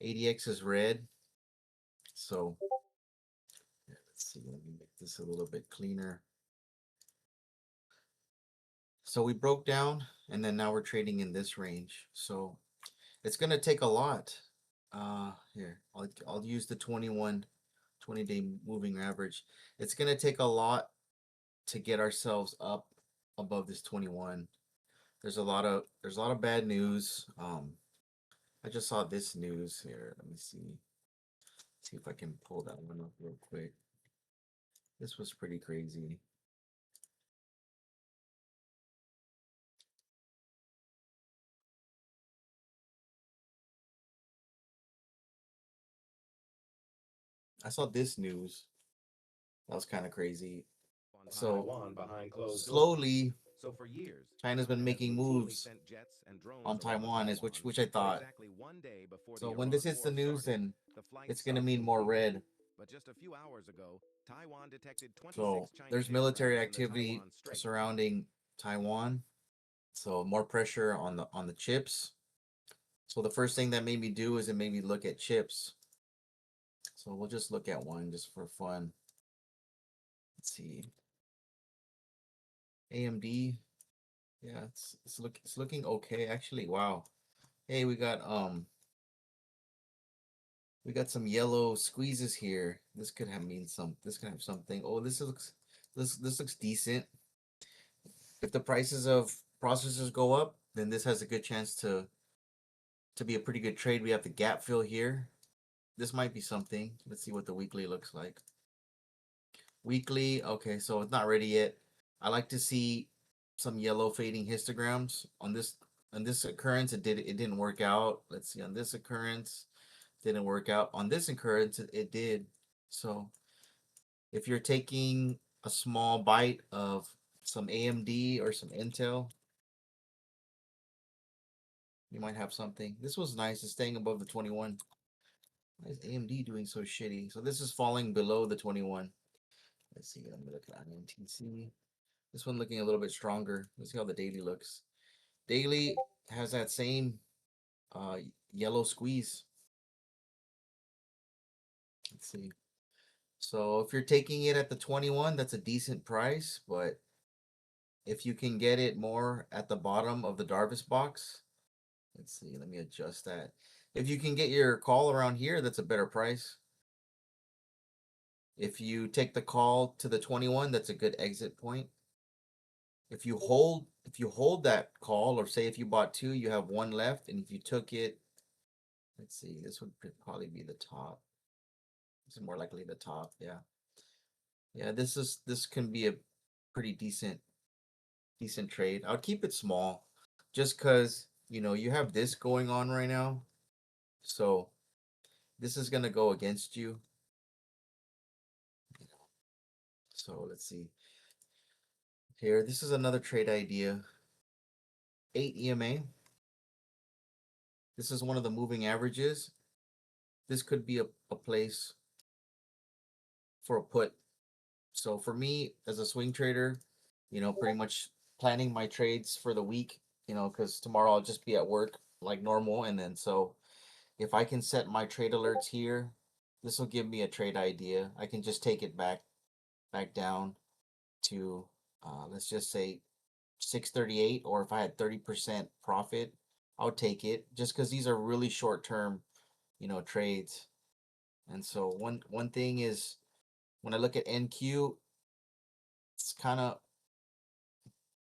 ADX is red. So yeah, let's see. Let me make this a little bit cleaner. So we broke down, and then now we're trading in this range. So it's gonna take a lot. Here, I'll use the 20-day moving average. It's gonna take a lot to get ourselves up above this 21. There's a lot of bad news. I just saw this news here. Let me see if I can pull that one up real quick. This was pretty crazy. I saw this news. That was kind of crazy. So slowly, China's been making moves on Taiwan, is which I thought. So when this hits the news, then it's gonna mean more red. So there's military activity surrounding Taiwan. So more pressure on the chips. So the first thing that made me do is it made me look at chips. So we'll just look at one just for fun. Let's see. AMD. Yeah, it's looking okay actually. Wow. Hey, we got some yellow squeezes here. This could have something. Oh, this looks decent. If the prices of processors go up, then this has a good chance to be a pretty good trade. We have the gap fill here. This might be something. Let's see what the weekly looks like. Weekly, okay, so it's not ready yet. I like to see some yellow fading histograms on this occurrence. It didn't work out. Let's see, on this occurrence, didn't work out. On this occurrence, it did. So if you're taking a small bite of some AMD or some Intel, you might have something. This was nice. It's staying above the 21. Why is AMD doing so shitty? So this is falling below the 21. Let's see. Let me look at INTC. This one looking a little bit stronger. Let's see how the daily looks. Daily has that same uh, yellow squeeze. Let's see. So if you're taking it at the 21, that's a decent price. But if you can get it more at the bottom of the Darvis box, let's see. Let me adjust that. If you can get your call around here, that's a better price. If you take the call to the 21, that's a good exit point. If you hold that call, or say if you bought two, you have one left, and if you took it, let's see, this would probably be the top. This is more likely the top, yeah. Yeah, this can be a pretty decent trade. I would keep it small just because you have this going on right now. So this is gonna go against you. So let's see. Here, this is another trade idea. 8 EMA. This is one of the moving averages. This could be a place for a put. So for me, as a swing trader, pretty much planning my trades for the week, because tomorrow I'll just be at work like normal. And then so if I can set my trade alerts here, this will give me a trade idea. I can just take it back down to let's just say 638, or if I had 30% profit, I'll take it just because these are really short term, trades. And so one thing is, when I look at NQ, it's kind of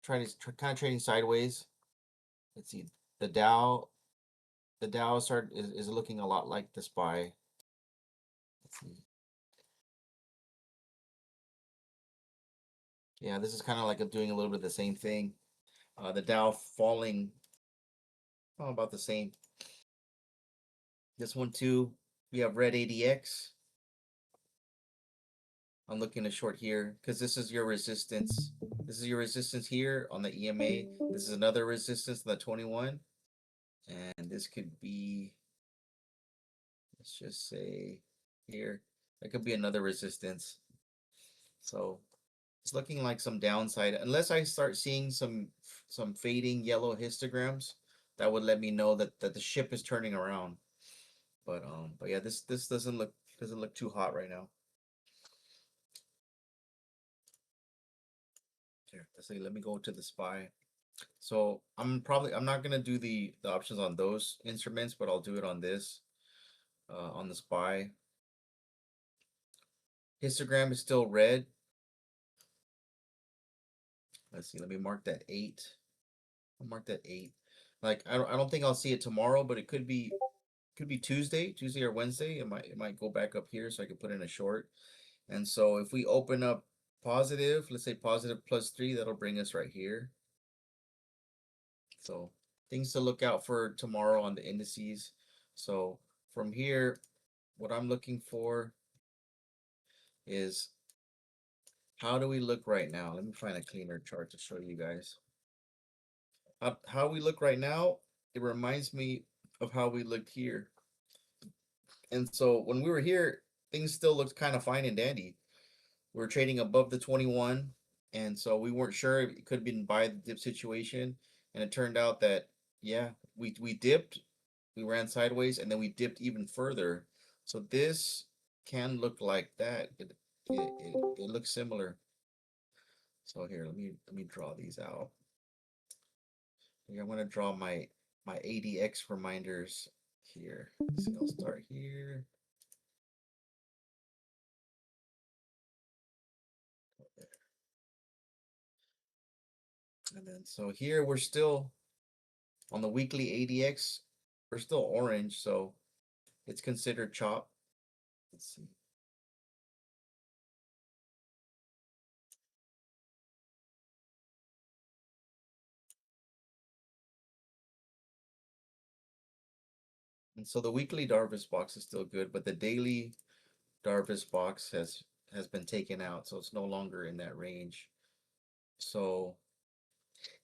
trading sideways. Let's see, the Dow the Dow is looking a lot like the SPY. Let's see. Yeah, this is kind of like doing a little bit of the same thing. The Dow falling about the same. This one too, we have red ADX. I'm looking to short here because this is your resistance. This is your resistance here on the EMA. This is another resistance on the 21. And this could be, let's just say here, that could be another resistance. So it's looking like some downside unless I start seeing some fading yellow histograms that would let me know that the ship is turning around. But yeah, this doesn't look too hot right now. Here, let's see. Let me go to the SPY. So I'm not gonna do the options on those instruments, but I'll do it on this on the SPY. Histogram is still red. Let's see. Let me mark that 8. I'll mark that 8. Like I don't think I'll see it tomorrow, but it could be Tuesday or Wednesday. It might go back up here, so I can put in a short. And so if we open up positive, let's say positive +3, that'll bring us right here. So things to look out for tomorrow on the indices. So from here, what I'm looking for is how do we look right now? Let me find a cleaner chart to show you guys. How we look right now, it reminds me of how we looked here. And so when we were here, things still looked kind of fine and dandy. We were trading above the 21, and so we weren't sure if it could have been buy the dip situation. And it turned out that yeah, we dipped, we ran sideways, and then we dipped even further. So this can look like that. It looks similar. So here, let me draw these out. Here, I'm gonna draw my ADX reminders here. So I'll start here. And then so here we're still on the weekly ADX, we're still orange, so it's considered chop. Let's see. And so the weekly Darvis box is still good, but the daily Darvis box has been taken out, so it's no longer in that range. So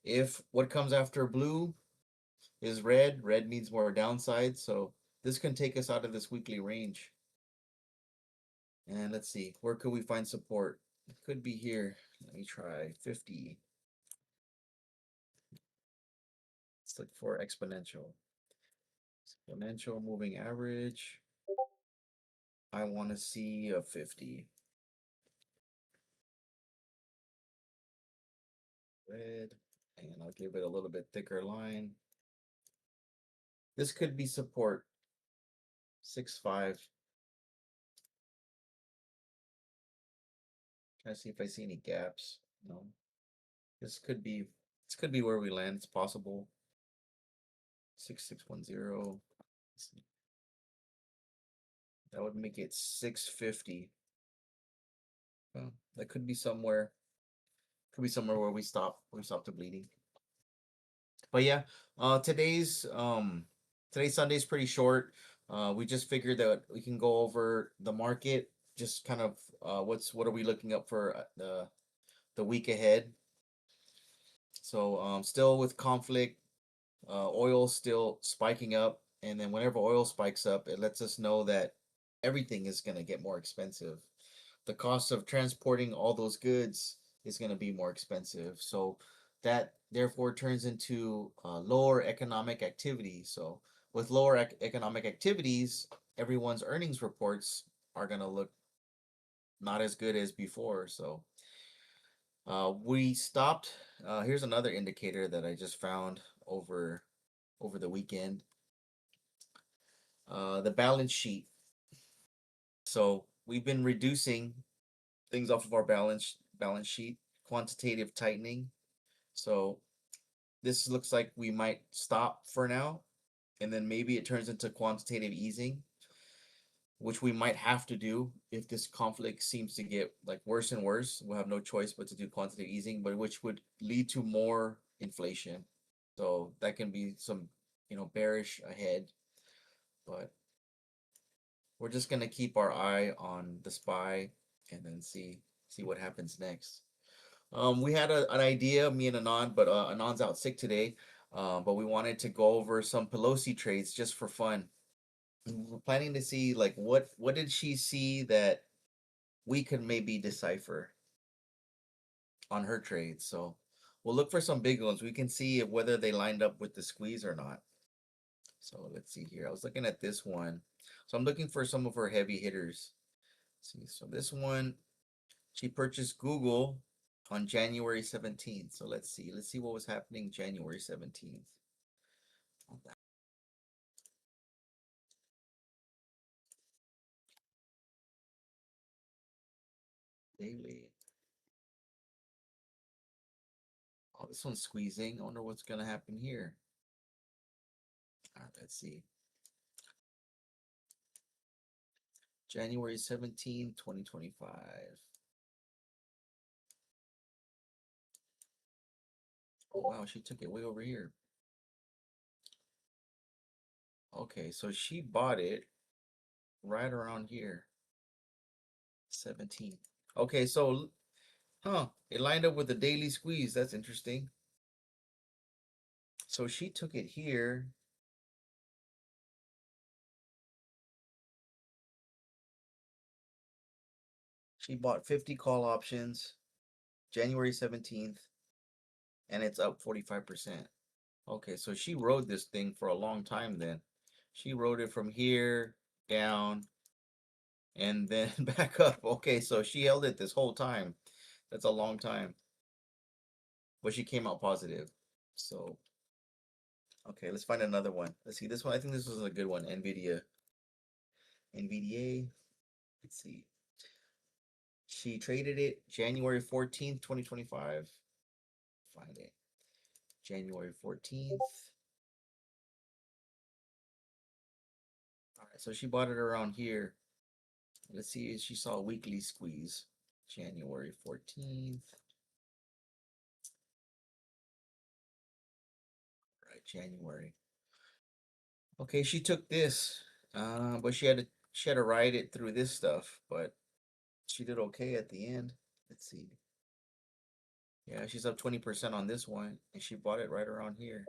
if what comes after blue is red, red means more downside, so this can take us out of this weekly range. And let's see, where could we find support? It could be here. Let me try 50. Let's look for exponential. Exponential moving average. I want to see a 50. Red. And I'll give it a little bit thicker line. This could be support. 6.5. Try to see if I see any gaps. No. This could be where we land. It's possible. 6610. That would make it 650. Well, that could be somewhere. Could be somewhere where we stop the bleeding. But yeah, today's Sunday is pretty short. We just figured that we can go over the market, just kind of what are we looking up for the week ahead. So still with conflict, oil still spiking up, and then whenever oil spikes up, it lets us know that everything is going to get more expensive. The cost of transporting all those goods is going to be more expensive. So that therefore turns into lower economic activity. So with lower economic activities, everyone's earnings reports are going to look not as good as before. So we stopped. Here's another indicator that I just found over the weekend. The balance sheet. So we've been reducing things off of our balance sheet, quantitative tightening. So this looks like we might stop for now, and then maybe it turns into quantitative easing, which we might have to do if this conflict seems to get like worse and worse. We'll have no choice but to do quantitative easing, but which would lead to more inflation. So that can be some, bearish ahead, but we're just gonna keep our eye on the SPY and then see what happens next. We had an idea, me and Anand, but Anand's out sick today. But we wanted to go over some Pelosi trades just for fun. We're planning to see like what did she see that we could maybe decipher on her trades. So we'll look for some big ones. We can see whether they lined up with the squeeze or not. So let's see here. I was looking at this one. So I'm looking for some of her heavy hitters. Let's see, so this one, she purchased Google on January 17th. So let's see. Let's see what was happening January 17th. Daily. Oh, this one's squeezing. I wonder what's gonna happen here. All right, let's see. January 17th, 2025. Oh wow, she took it way over here. Okay, so she bought it right around here. 17th. Okay, so it lined up with the daily squeeze. That's interesting. So she took it here. She bought 50 call options January 17th, and it's up 45%. Okay, so she rode this thing for a long time then. She rode it from here down and then back up. Okay, so she held it this whole time. That's a long time. But she came out positive. So, okay, let's find another one. Let's see this one. I think this was a good one. NVIDIA. NVDA. Let's see. She traded it January 14th, 2025. Find it. January 14th. All right, so she bought it around here. Let's see if she saw a weekly squeeze. January 14th. Right, January. Okay, she took this. But she had to ride it through this stuff, but she did okay at the end. Let's see. Yeah, she's up 20% on this one, and she bought it right around here.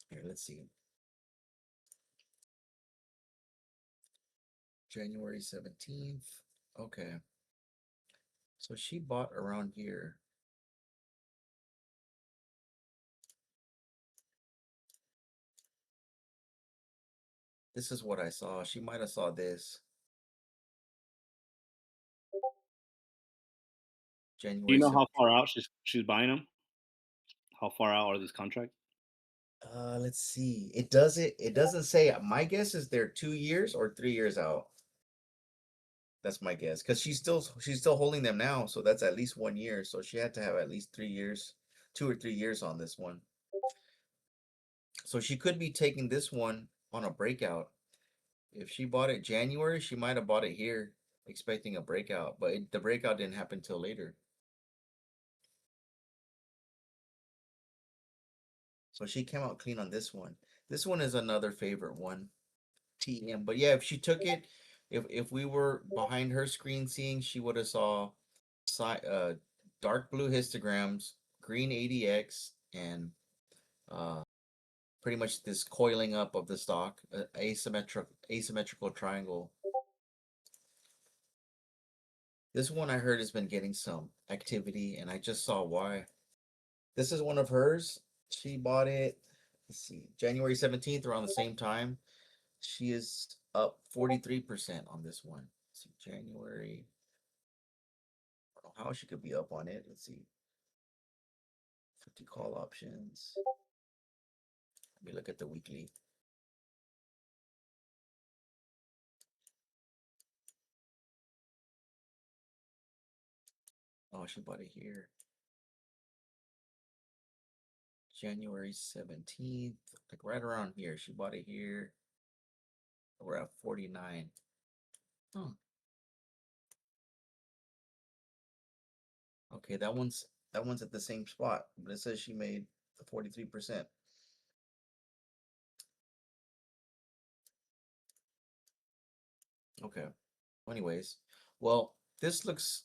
Here, let's see. January 17th. Okay. So she bought around here. This is what I saw. She might have saw this. Do you January know how 17th. far out she's buying them? How far out are these contracts? Let's see. It doesn't say. My guess is they're 2 years or 3 years out. That's my guess. Because she's still holding them now, so that's at least 1 year. So she had to have at least 3 years, 2 or 3 years on this one. So she could be taking this one on a breakout. If she bought it January, she might have bought it here, expecting a breakout, but the breakout didn't happen till later. So she came out clean on this one. This one is another favorite one, TM. But yeah, if she took it, if we were behind her screen seeing, she would have saw uh dark blue histograms, green ADX, and uh pretty much this coiling up of the stock, asymmetrical triangle. This one I heard has been getting some activity, and I just saw why. This is one of hers. She bought it, let's see, January 17th around the same time. She is up 43% on this one. Let's see, January. I don't know how she could be up on it. Let's see. 50 call options. Let me look at the weekly. Oh, she bought it here. January 17th. Like right around here. She bought it here. We're at 49. Oh, okay, that one's at the same spot, but it says she made the 43%. Okay. Anyways, well, this looks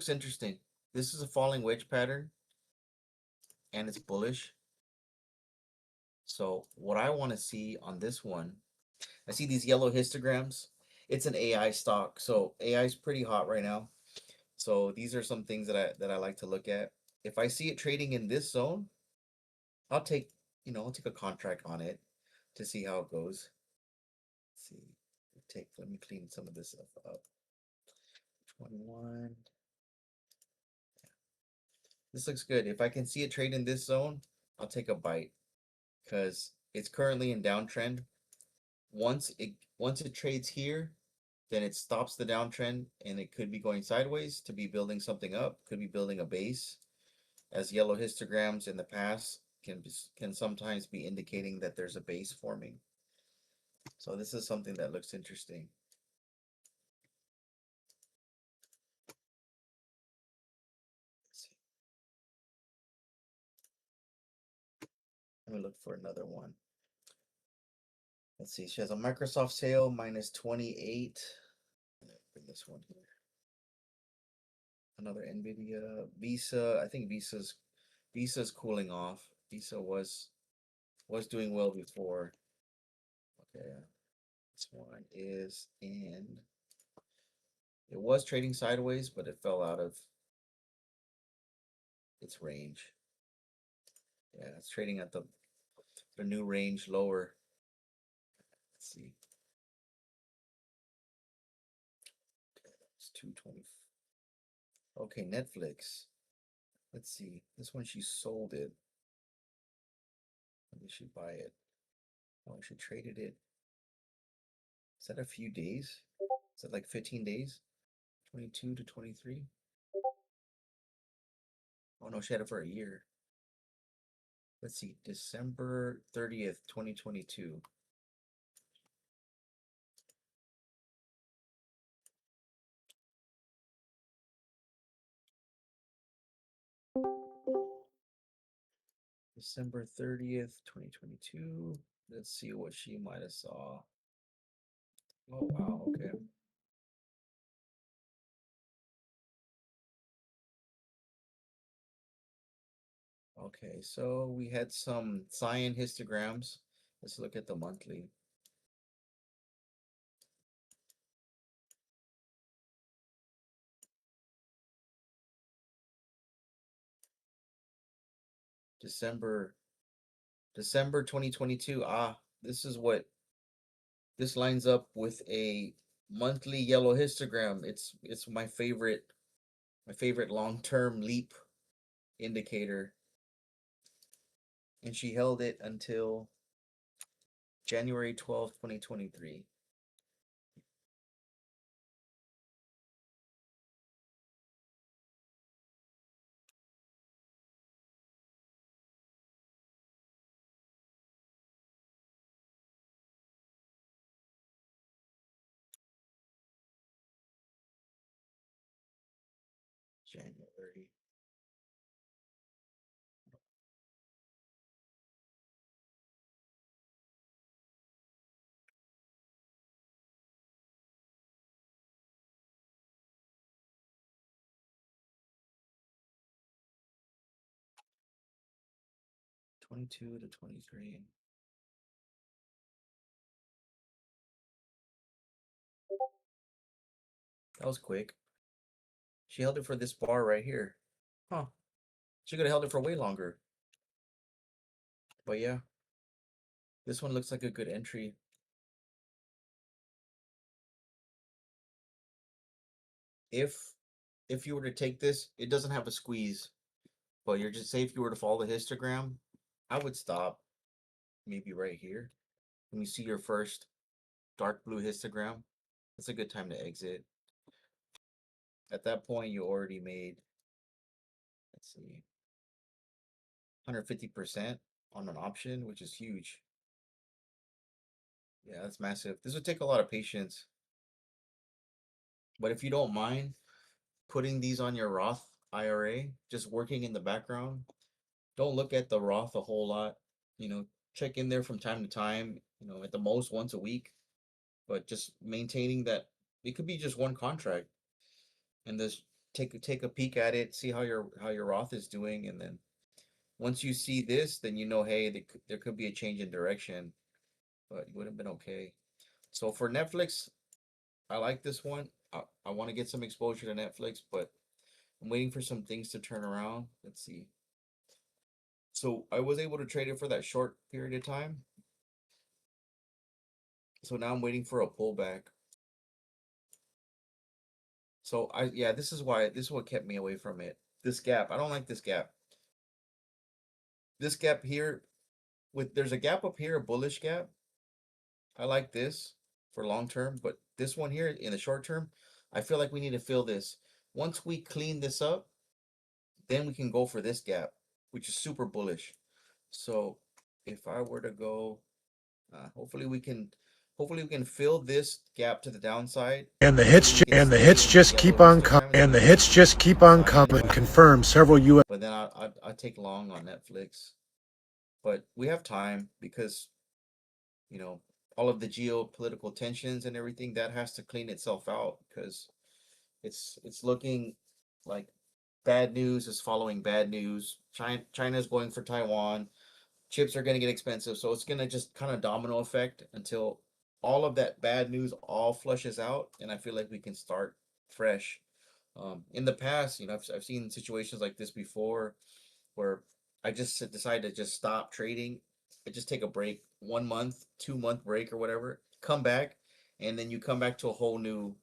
interesting. This is a falling wedge pattern and it's bullish. So what I want to see on this one, I see these yellow histograms. It's an AI stock, so AI is pretty hot right now. So these are some things that I like to look at. If I see it trading in this zone, I'll take I'll take a contract on it to see how it goes. Let's see. Let me clean some of this stuff up. 21. This looks good. If I can see a trade in this zone, I'll take a bite because it's currently in downtrend. Once it trades here, then it stops the downtrend and it could be going sideways to be building something up, could be building a base, as yellow histograms in the past can sometimes be indicating that there's a base forming. So this is something that looks interesting. Let me look for another one. Let's see. She has a Microsoft sale minus 28. Bring this one here. Another Nvidia, Visa. I think Visa's cooling off. Visa was doing well before. Okay, this one is in. It was trading sideways, but it fell out of its range. Yeah, it's trading at the new range lower. Let's see. It's 220. Okay, Netflix. Let's see. This one she sold it. When did she buy it? Oh, she traded it. Is that a few days? Is that like 15 days? 22 to 23? Oh no, she had it for a year. Let's see, December 30th, 2022. December 30th, 2022. Let's see what she might have saw. Oh wow, okay. Okay, so we had some cyan histograms. Let's look at the monthly. December 2022. Ah, this lines up with a monthly yellow histogram. It's my favorite long-term leap indicator. And she held it until January 12th, 2023. January. '22 to '23. That was quick. She held it for this bar right here. Huh. She could have held it for way longer. But yeah, this one looks like a good entry. If you were to take this, it doesn't have a squeeze, but you're just say if you were to follow the histogram, I would stop maybe right here. When you see your first dark blue histogram, it's a good time to exit. At that point, you already made, let's see, 150% on an option, which is huge. Yeah, that's massive. This would take a lot of patience. But if you don't mind putting these on your Roth IRA, just working in the background, don't look at the Roth a whole lot. Check in there from time to time, at the most once a week, but just maintaining that it could be just one contract and just take a peek at it, see how your Roth is doing, and then once you see this, then hey, there could be a change in direction, but it would have been okay. So for Netflix, I like this one. I want to get some exposure to Netflix, but I'm waiting for some things to turn around. Let's see. So I was able to trade it for that short period of time. So now I'm waiting for a pullback. So yeah, this is why this is what kept me away from it. This gap, I don't like this gap. This gap here there's a gap up here, a bullish gap. I like this for long term, but this one here in the short term, I feel like we need to fill this. Once we clean this up, then we can go for this gap, which is super bullish. So if I were to go, hopefully we can, hopefully we can fill this gap to the downside. And the Hopefully hits we can and the stay hits in this just yellow keep on coming. histogram. And the hits just keep on coming. Confirm several U.S. But then I take long on Netflix. But we have time because you know all of the geopolitical tensions and everything that has to clean itself out because it's looking like bad news is following bad news. China's going for Taiwan. Chips are going to get expensive, so it's going to just kind of domino effect until all of that bad news all flushes out, and I feel like we can start fresh. In the past, I've seen situations like this before where I just decide to just stop trading. I just take a break, 1 month, 2 month break or whatever, come back, and then you come back to a whole new,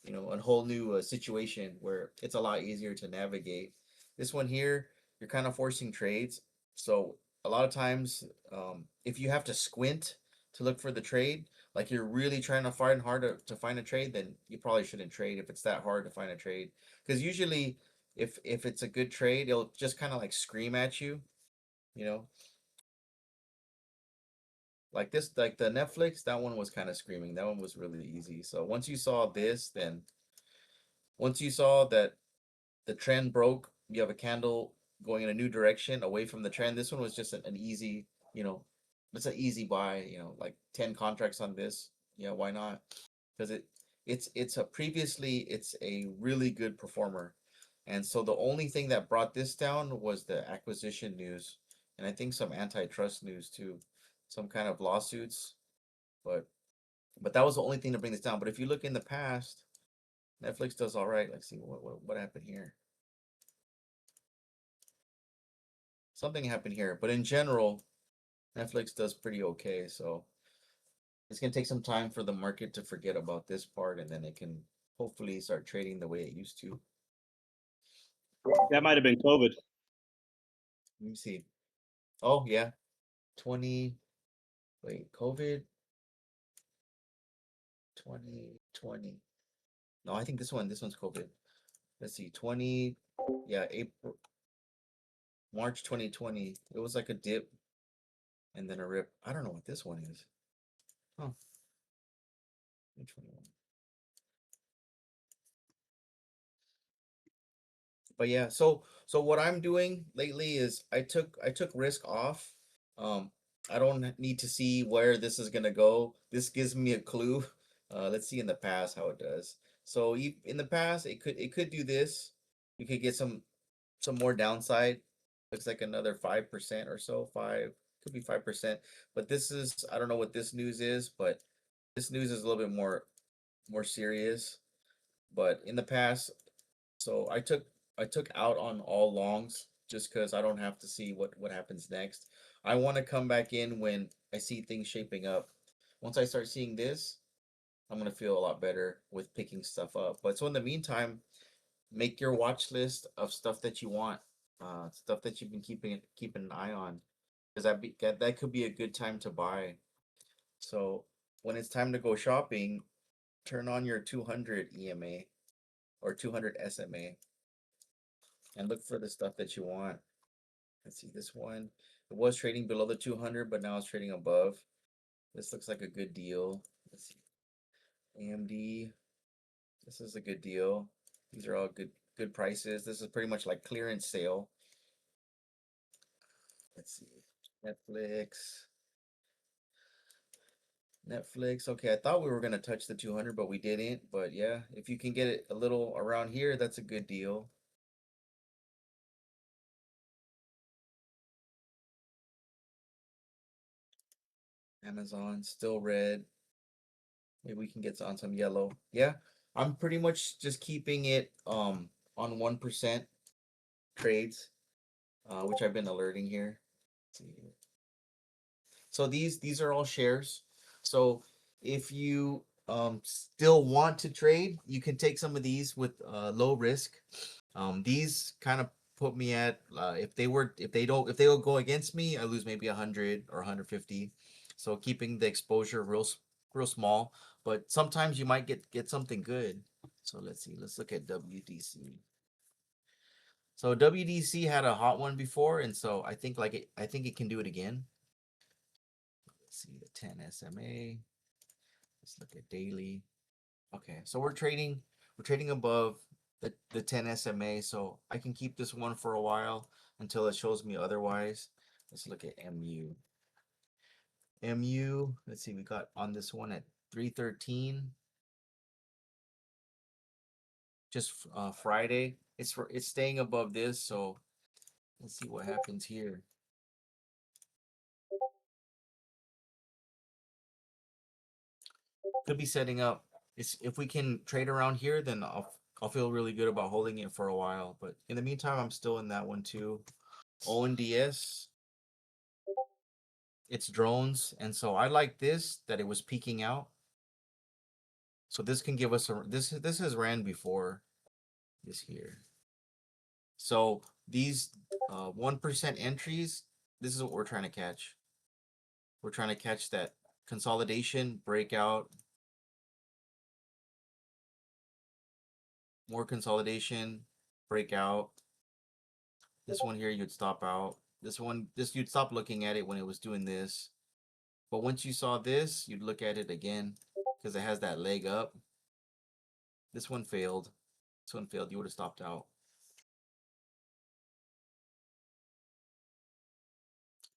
a whole new situation where it's a lot easier to navigate. This one here, you're kind of forcing trades. So a lot of times, if you have to squint to look for the trade, like you're really trying to find hard to find a trade, then you probably shouldn't trade if it's that hard to find a trade. Because usually, if it's a good trade, it'll just kind of like scream at you, you know, like this, like the Netflix. That one was kind of screaming. That one was really easy. So once you saw this, then once you saw that the trend broke, you have a candle going in a new direction away from the trend. This one was just an easy, you know, it's an easy buy, like 10 contracts on this. Yeah, why not? Because it's a previously it's a really good performer. And so the only thing that brought this down was the acquisition news and I think some antitrust news too. Some kind of lawsuits, but that was the only thing to bring this down. But if you look in the past, Netflix does all right. Let's see what happened here. Something happened here, but in general, Netflix does pretty okay. So it's gonna take some time for the market to forget about this part, and then it can hopefully start trading the way it used to. That might have been COVID. Let me see. Oh yeah, 20. Wait, COVID 2020. No, I think this one. This one's COVID. Let's see, 20. Yeah, April, March 2020. It was like a dip and then a rip. I don't know what this one is. Huh. 2021. But yeah, so what I'm doing lately is I took risk off. Um, I don't need to see where this is gonna go. This gives me a clue. Let's see in the past how it does. So in the past, it could do this. You could get some more downside. Looks like another 5% or so. Five could be 5%. But this is I don't know what this news is, but this news is a little bit more serious. But in the past, so I took out on all longs just because I don't have to see what happens next. I want to come back in when I see things shaping up. Once I start seeing this, I'm gonna feel a lot better with picking stuff up. But so in the meantime, make your watch list of stuff that you want, stuff that you've been keeping an eye on, because that could be a good time to buy. So when it's time to go shopping, turn on your 200 EMA or 200 SMA and look for the stuff that you want. Let's see this one. It was trading below the 200, but now it's trading above. This looks like a good deal. Let's see. AMD. This is a good deal. These are all good prices. This is pretty much like clearance sale. Let's see. Netflix. Netflix. Okay, I thought we were gonna touch the 200, but we didn't. But yeah, if you can get it a little around here, that's a good deal. Amazon still red. Maybe we can get on some yellow. Yeah, I'm pretty much just keeping it on 1% trades. which I've been alerting here. Let's see here. So these are all shares. So if you still want to trade, you can take some of these with low risk. These kind of put me at if they will go against me, I lose maybe 100 or 150. So keeping the exposure real small, but sometimes you might get something good. So let's see. Let's look at WDC. So WDC had a hot one before, and so I think it can do it again. Let's see the 10 SMA. Let's look at daily. Okay, so we're trading above the 10 SMA, so I can keep this one for a while until it shows me otherwise. Let's look at MU. MU, let's see, we got on this one at 313. Just Friday. It's staying above this, so let's see what happens here. Could be setting up. It's if we can trade around here, then I'll feel really good about holding it for a while. But in the meantime, I'm still in that one too. ONDS, it's drones, and so I like this that it was peaking out. So this can give us a this has ran before this here. So these 1% entries, this is what we're trying to catch. We're trying to catch that consolidation, breakout, more consolidation, breakout. This one here, you'd stop out. This you'd stop looking at it when it was doing this. But once you saw this, you'd look at it again because it has that leg up. This one failed. This one failed. You would have stopped out.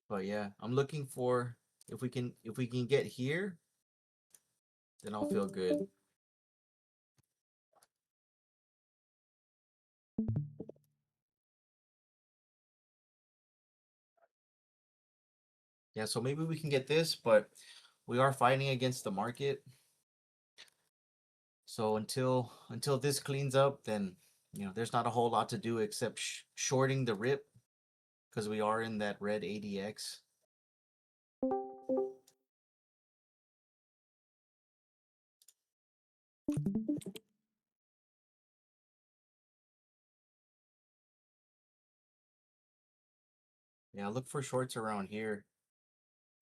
But yeah, I'm looking for if we can get here, then I'll feel good. Yeah, so maybe we can get this, but we are fighting against the market. So until this cleans up, then there's not a whole lot to do except shorting the rip because we are in that red ADX. Yeah, look for shorts around here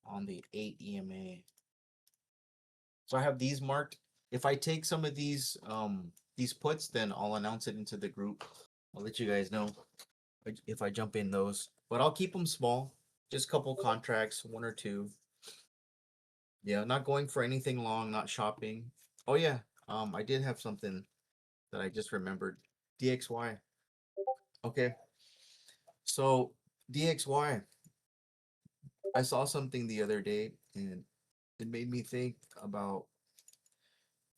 on the 8 EMA. So I have these marked. If I take some of these puts, then I'll announce it into the group. I'll let you guys know if I jump in those. But I'll keep them small. Just a couple contracts, one or two. Yeah, not going for anything long, not shopping. Oh yeah, I did have something that I just remembered. DXY. Okay. So DXY, I saw something the other day and it made me think about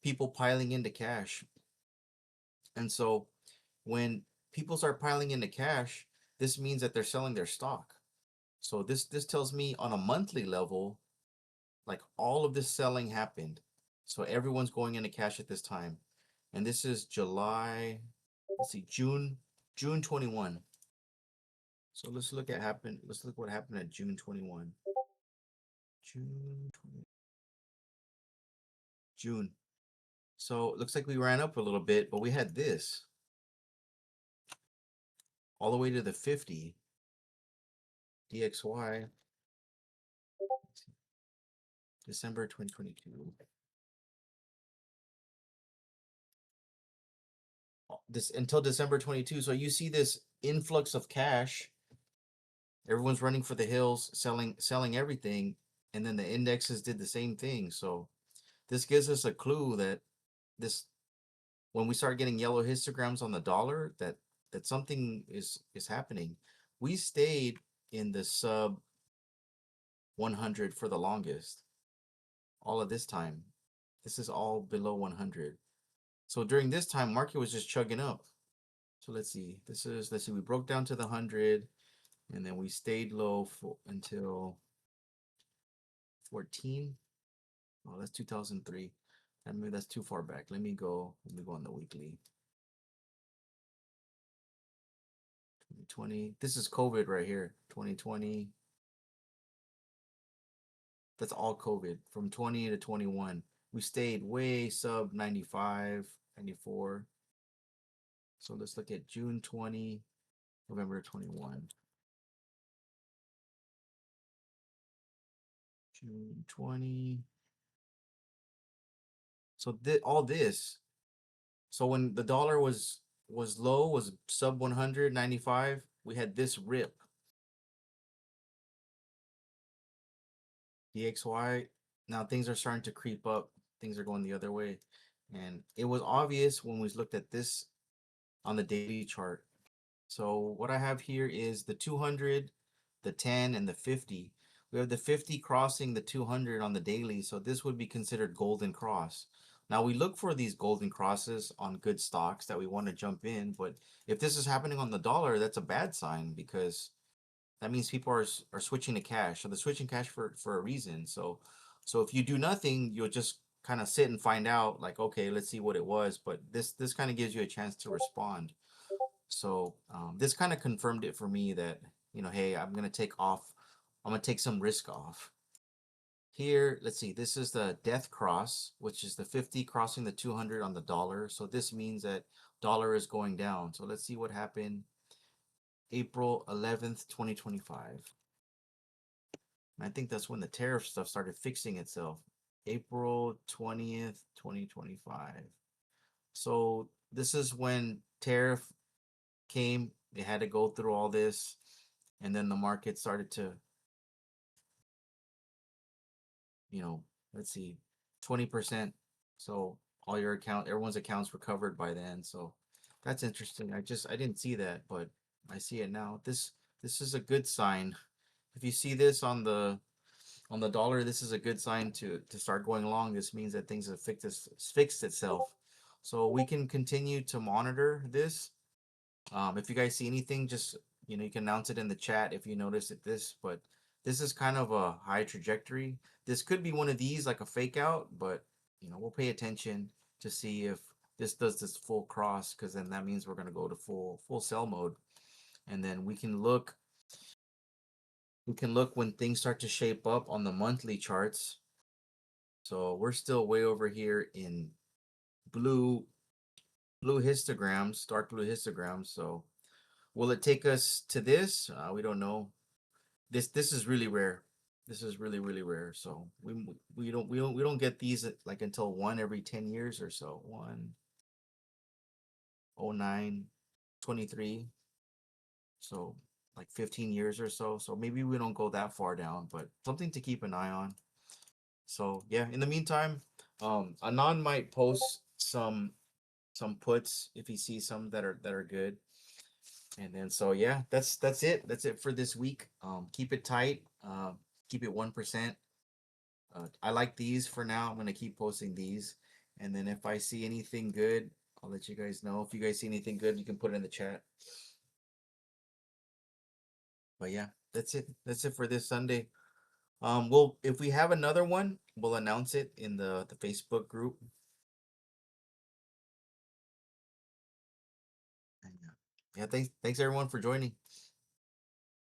people piling into cash. And so when people start piling into cash, this means that they're selling their stock. So this tells me on a monthly level, like all of this selling happened. So everyone's going into cash at this time. And this is July, let's see, June 21. So let's look what happened at June 21. June 20, June. So it looks like we ran up a little bit, but we had this all the way to the 50 DXY, December 2022. This until December 22. So you see this influx of cash. Everyone's running for the hills, selling everything, and then the indexes did the same thing. So this gives us a clue that this when we start getting yellow histograms on the dollar, that something is happening. We stayed in the sub 100 for the longest. All of this time. This is all below 100. So during this time, market was just chugging up. So let's see. Let's see. We broke down to the 100, and then we stayed low until 14. Oh, that's 2003. I mean, that's too far back. Let me go on the weekly. 2020. This is COVID right here. 2020. That's all COVID from 20 to 21. We stayed way sub 95, 94. So let's look at June 20, November 21. June 20. So all this. So when the dollar was low, was sub 195, we had this rip. DXY. Now things are starting to creep up. Things are going the other way. And it was obvious when we looked at this on the daily chart. So what I have here is the 200, the 10, and the 50. We have the 50 crossing the 200 on the daily, so this would be considered golden cross. Now we look for these golden crosses on good stocks that we want to jump in, but if this is happening on the dollar, that's a bad sign because that means people are switching to cash. So they're switching cash for a reason. So if you do nothing, you'll just kind of sit and find out like, okay, let's see what it was, but this kind of gives you a chance to respond. So this kind of confirmed it for me that, hey, I'm going to take off. I'm going to take some risk off. Here, let's see, this is the death cross, which is the 50 crossing the 200 on the dollar. So this means that dollar is going down. So let's see what happened April 11th, 2025. And I think that's when the tariff stuff started fixing itself. April 20th, 2025. So this is when tariff came, they had to go through all this, and then the market started to, let's see, 20%. So all your everyone's accounts were covered by then. So that's interesting. I didn't see that, but I see it now. This is a good sign. If you see this on the dollar, this is a good sign to start going along. This means that things have fixed itself. So we can continue to monitor this. If you guys see anything, just you can announce it in the chat if you notice it but this is kind of a high trajectory. This could be one of these like a fake out, but we'll pay attention to see if this does this full cross, because then that means we're going to go to full sell mode, and then we can look when things start to shape up on the monthly charts. So we're still way over here in blue histograms, dark blue histograms. So will it take us to this? We don't know. This is really rare. This is really really rare. So we don't get these like until one every 10 years or so. 109 23. So like 15 years or so. So maybe we don't go that far down, but something to keep an eye on. So yeah, in the meantime, Anon might post some puts if he sees some that are good. And then so yeah, that's it. That's it for this week. Keep it tight. Keep it 1%. I like these for now. I'm gonna keep posting these, and then if I see anything good, I'll let you guys know. If you guys see anything good, you can put it in the chat. But yeah, that's it. That's it for this Sunday. We'll if we have another one, we'll announce it in the Facebook group. And yeah, thanks everyone for joining.